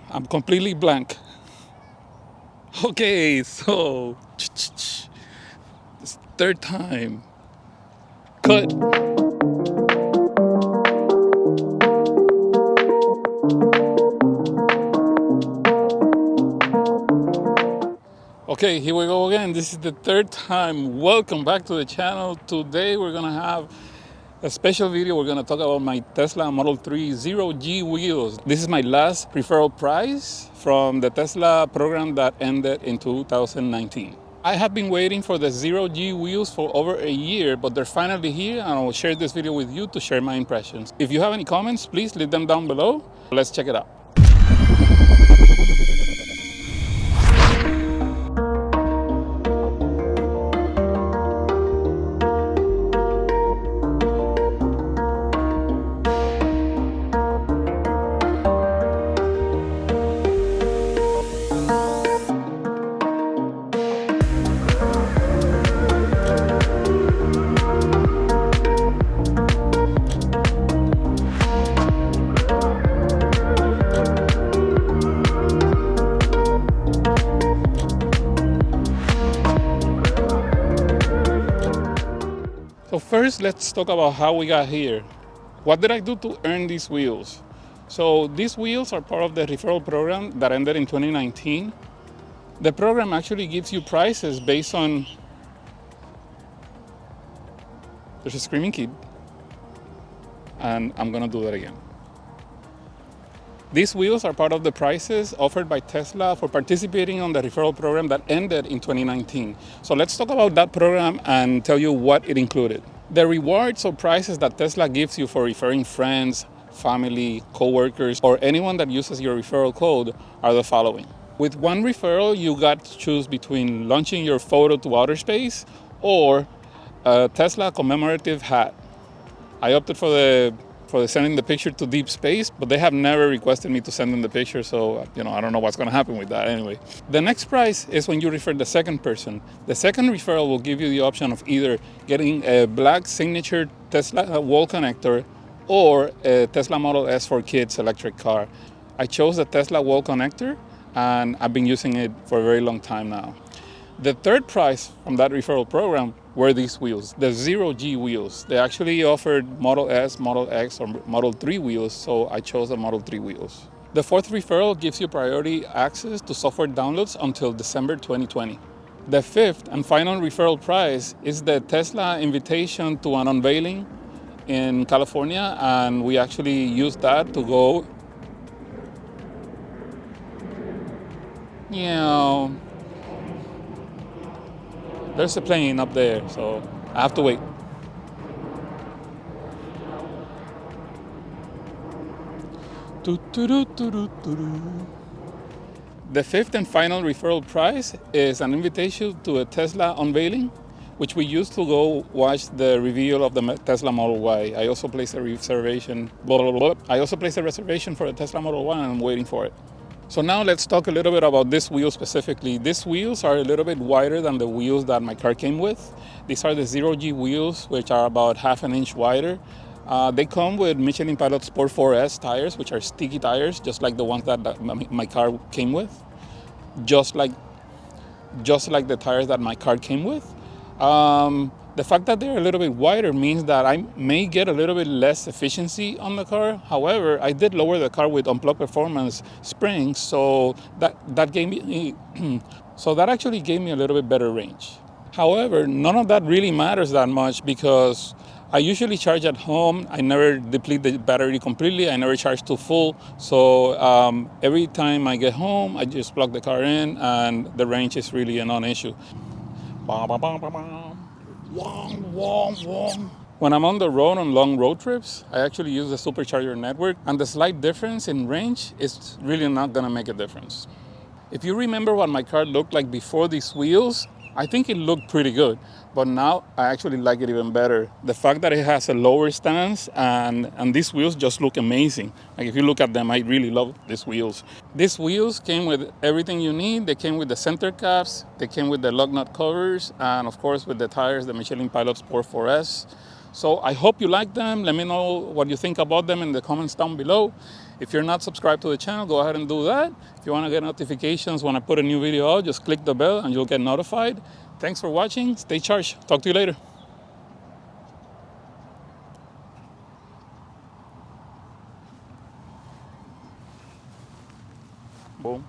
I'm completely blank. Okay, so it's third time. Cut. Okay, here we go again. This is the third time. Welcome back to the channel. Today we're gonna have a special video. We're gonna talk about my Tesla Model 3 0G wheels. This is my last referral prize from the Tesla program that ended in 2019. I have been waiting for the 0G wheels for over a year, but they're finally here, and I will share this video with you to share my impressions. If you have any comments, please leave them down below. Let's check it out. So first, let's talk about how we got here. What did I do to earn these wheels? So these wheels are part of the referral program that ended in 2019. The program actually gives you prices based on... There's a screaming kid, and I'm gonna do that again. These wheels are part of the prices offered by Tesla for participating on the referral program that ended in 2019. So let's talk about that program and tell you what it included. The rewards or prizes that Tesla gives you for referring friends, family, coworkers, or anyone that uses your referral code are the following. With one referral, you got to choose between launching your photo to outer space or a Tesla commemorative hat. I opted for the sending the picture to deep space, but they have never requested me to send them the picture, so I don't know what's going to happen with that anyway. The next prize is when you refer the second person. The second referral will give you the option of either getting a black signature Tesla wall connector or a Tesla Model S for kids electric car. I chose the Tesla wall connector, and I've been using it for a very long time now. The third prize from that referral program were these wheels, the 0G wheels. They actually offered Model S, Model X, or Model 3 wheels, so I chose the Model 3 wheels. The fourth referral gives you priority access to software downloads until December 2020. The fifth and final referral prize is the Tesla invitation to an unveiling in California, and we actually used that to go, there's a plane up there, so I have to wait. The fifth and final referral prize is an invitation to a Tesla unveiling, which we used to go watch the reveal of the Tesla Model Y. I also placed a reservation. I also placed a reservation for the Tesla Model Y, and I'm waiting for it. So now let's talk a little bit about this wheel specifically. These wheels are a little bit wider than the wheels that my car came with. These are the 0G wheels, which are about half an inch wider. They come with Michelin Pilot Sport 4S tires, which are sticky tires, just like the ones that my car came with. Just like the tires that my car came with. The fact that they're a little bit wider means that I may get a little bit less efficiency on the car. However, I did lower the car with Unplugged Performance springs, so that gave me so that actually gave me a little bit better range. However, none of that really matters that much because I usually charge at home. I never deplete the battery completely. I never charge to full. So every time I get home, I just plug the car in, and the range is really a non-issue. When I'm on the road on long road trips, I actually use the supercharger network, and the slight difference in range is really not gonna make a difference. If you remember what my car looked like before these wheels, I think it looked pretty good, but now I actually like it even better. The fact that it has a lower stance and these wheels just look amazing. Like if you look at them, I really love these wheels. These wheels came with everything you need. They came with the center caps, they came with the lug nut covers, and of course with the tires, the Michelin Pilot Sport 4S. So I hope you like them. Let me know what you think about them in the comments down below. If you're not subscribed to the channel, go ahead and do that. If you want to get notifications when I put a new video out, just click the bell and you'll get notified. Thanks for watching. Stay charged. Talk to you later. Boom.